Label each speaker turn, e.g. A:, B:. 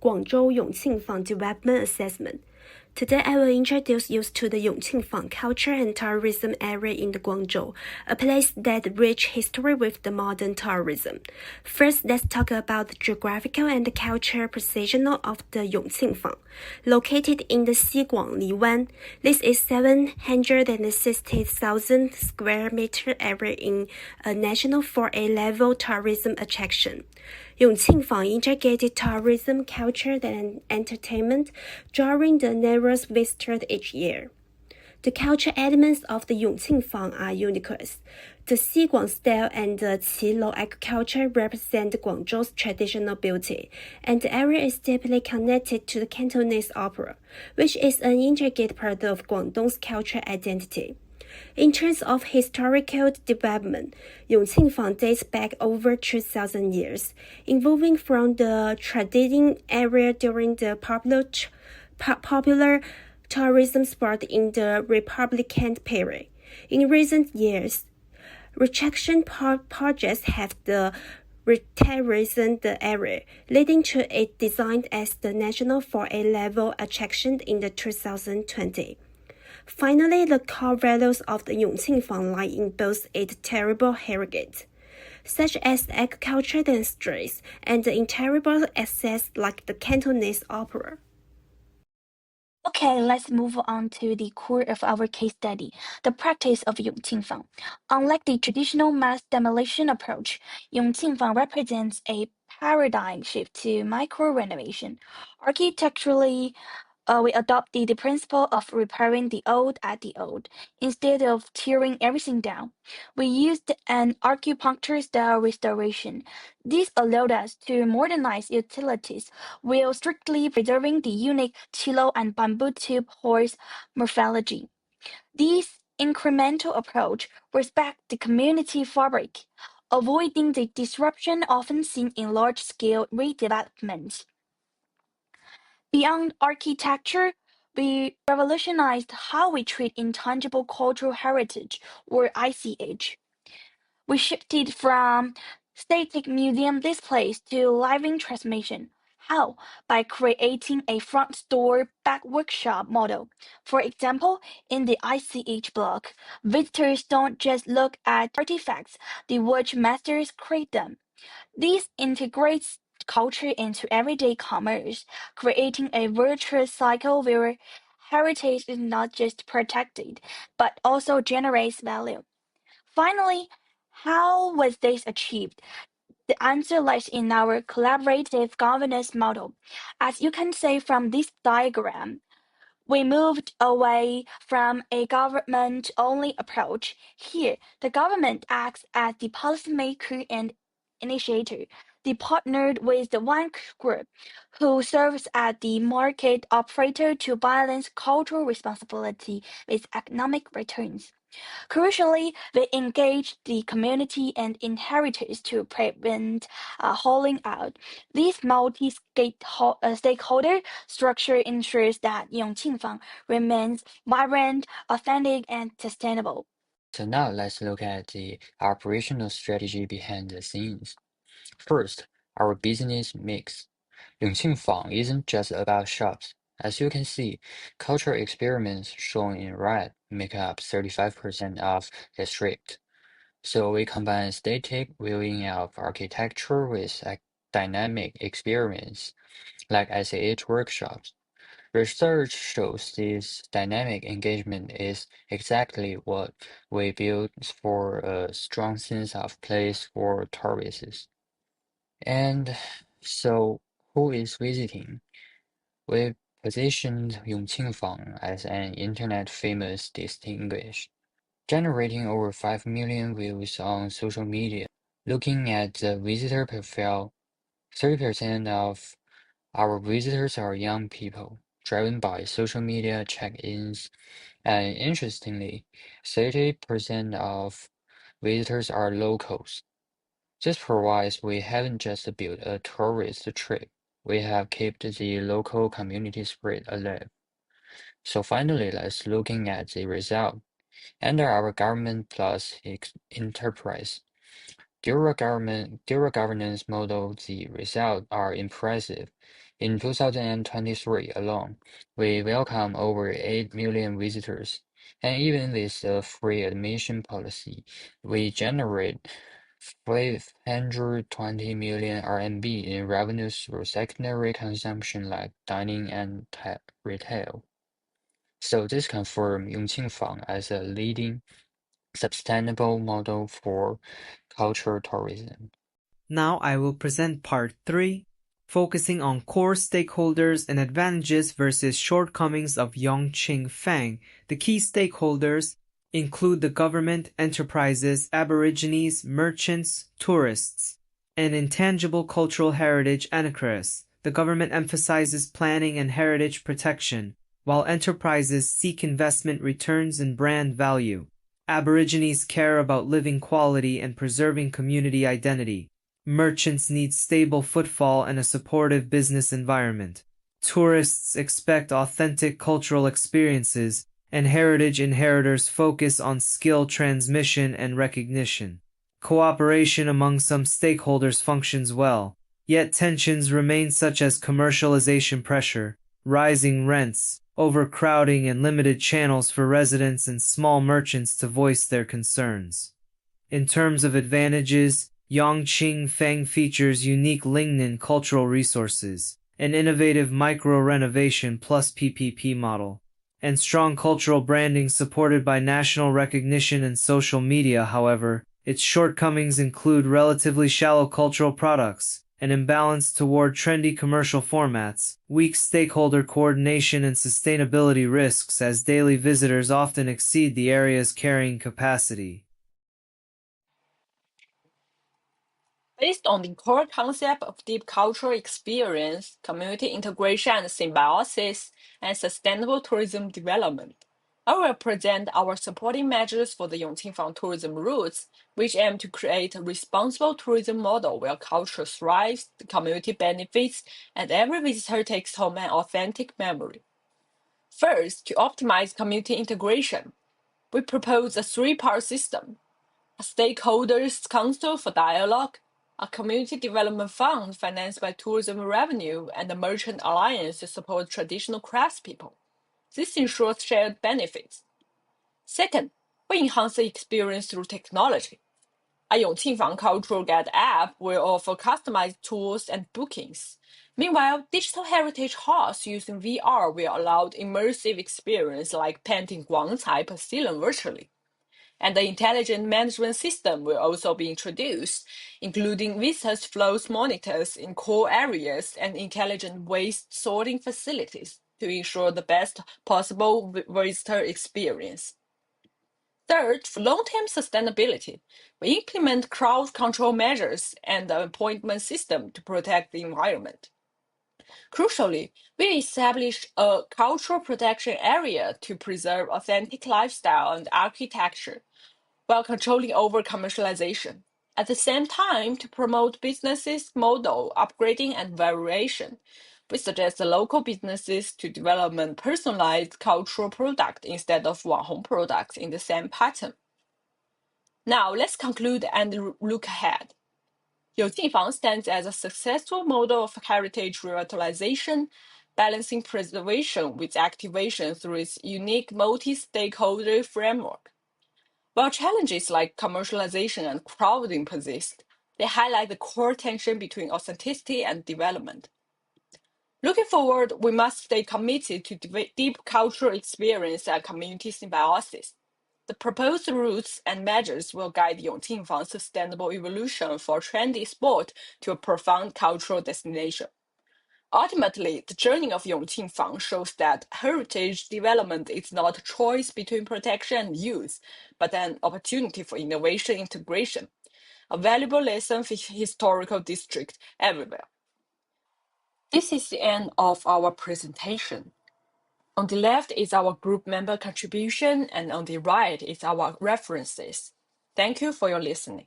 A: Guangzhou Yongqingfang Development Assessment. Today I will introduce you to the Yongqingfang Culture and Tourism Area in the Guangzhou, a place that rich history with the modern tourism. First, let's talk about the geographical and cultural position of the Yongqingfang. Located in the Xiguang Liwan, this is 760,000 square meter area in a national 4A level tourism attraction. Yongqingfang integrated tourism, culture, and entertainment, drawing the numerous visitors each year. The cultural elements of the Yongqingfang are unique. The Xiguang style and the Qilou agriculture represent Guangzhou's traditional beauty, and the area is deeply connected to the Cantonese opera, which is an intricate part of Guangdong's cultural identity. In terms of historical development, Yongqingfang dates back over 2,000 years, evolving from the trading area during the popular tourism spot in the Republican period. In recent years, retraction projects have revitalized the area, leading to it designed as the national 4A level attraction in the 2020. Finally, the core values of the Yongqingfang lie in both its terrible heritage, such as agriculture industries, and the interior assets like the Cantonese opera.
B: Okay, let's move on to the core of our case study, the practice of Yongqingfang. Unlike the traditional mass demolition approach, Yongqingfang represents a paradigm shift to micro-renovation. Architecturally, we adopted the principle of repairing the old at the old. Instead of tearing everything down, we used an acupuncture-style restoration. This allowed us to modernize utilities while strictly preserving the unique Qilou and bamboo tube horse morphology. This incremental approach respects the community fabric, avoiding the disruption often seen in large-scale redevelopments. Beyond architecture, we revolutionized how we treat intangible cultural heritage, or ICH. We shifted from static museum displays to living transmission. How? By creating a front store, back workshop model. For example, in the ICH block, visitors don't just look at artifacts, they watch masters create them. This integrates culture into everyday commerce, creating a virtuous cycle where heritage is not just protected, but also generates value. Finally, how was this achieved? The answer lies in our collaborative governance model. As you can see from this diagram, we moved away from a government-only approach. Here, the government acts as the policymaker and initiator. They partnered with the one group, who serves as the market operator to balance cultural responsibility with economic returns. Crucially, we engage the community and inheritors to prevent hollowing out. This multi-stakeholder structure ensures that Yongqingfang remains vibrant, authentic, and sustainable.
C: So now let's look at the operational strategy behind the scenes. First, our business mix. Yongqingfang isn't just about shops. As you can see, cultural experiments shown in red make up 35% of the district. So we combine static viewing of architecture with dynamic experience, like SAH workshops. Research shows this dynamic engagement is exactly what we build for a strong sense of place for tourists. And so, who is visiting? We positioned Yongqingfang as an internet-famous distinguished, generating over 5 million views on social media. Looking at the visitor profile, 30% of our visitors are young people, driven by social media check-ins, and interestingly, 30% of visitors are locals. This provides we haven't just built a tourist trip, we have kept the local community spirit alive. So finally, let's looking at the result. Under our government plus enterprise, Dual governance model, the results are impressive. In 2023 alone, we welcome over 8 million visitors, and even with a free admission policy, we generate 520 million RMB in revenues through secondary consumption like dining and retail. So this confirms Yongqingfang as a leading sustainable model for cultural tourism.
D: Now I will present part 3, focusing on core stakeholders and advantages versus shortcomings of Yongqingfang. The key stakeholders include the government, enterprises, aborigines, merchants, tourists, and intangible cultural heritage anachorists. The government emphasizes planning and heritage protection, while enterprises seek investment returns and brand value. Aborigines care about living quality and preserving community identity. Merchants need stable footfall and a supportive business environment. Tourists expect authentic cultural experiences, and heritage inheritors focus on skill transmission and recognition. Cooperation among some stakeholders functions well, yet tensions remain, such as commercialization pressure, rising rents, overcrowding, and limited channels for residents and small merchants to voice their concerns. In terms of advantages, Yongqingfang features unique Lingnan cultural resources, an innovative micro-renovation plus PPP model, and strong cultural branding supported by national recognition and social media. However, its shortcomings include relatively shallow cultural products, an imbalance toward trendy commercial formats, weak stakeholder coordination, and sustainability risks as daily visitors often exceed the area's carrying capacity.
E: Based on the core concept of deep cultural experience, community integration and symbiosis, and sustainable tourism development, I will present our supporting measures for the Yongqingfang tourism routes, which aim to create a responsible tourism model where culture thrives, the community benefits, and every visitor takes home an authentic memory. First, to optimize community integration, we propose a three-part system: a stakeholders council for dialogue, a community development fund financed by tourism revenue, and a merchant alliance to support traditional craftspeople. This ensures shared benefits. Second, we enhance the experience through technology. A Yongqingfang Cultural Guide app will offer customized tours and bookings. Meanwhile, digital heritage halls using VR will allow immersive experience like painting Guangzhou Pavilion virtually. And the intelligent management system will also be introduced, including visitors flows monitors in core areas and intelligent waste sorting facilities to ensure the best possible visitor experience. Third, for long-term sustainability, we implement crowd control measures and an appointment system to protect the environment. Crucially, we established a cultural protection area to preserve authentic lifestyle and architecture, while controlling over commercialization. At the same time, to promote businesses' model upgrading and variation, we suggest the local businesses to develop personalized cultural product instead of Wanhong products in the same pattern. Now, let's conclude and look ahead. Yongqingfang stands as a successful model of heritage revitalization, balancing preservation with activation through its unique multi-stakeholder framework. While challenges like commercialization and crowding persist, they highlight the core tension between authenticity and development. Looking forward, we must stay committed to deep cultural experience and community symbiosis. The proposed routes and measures will guide Yongqingfang's sustainable evolution for a trendy sport to a profound cultural destination. Ultimately, the journey of Yongqingfang shows that heritage development is not a choice between protection and use, but an opportunity for innovation integration, a valuable lesson for historical districts everywhere. This is the end of our presentation. On the left is our group member contribution, and on the right is our references. Thank you for your listening.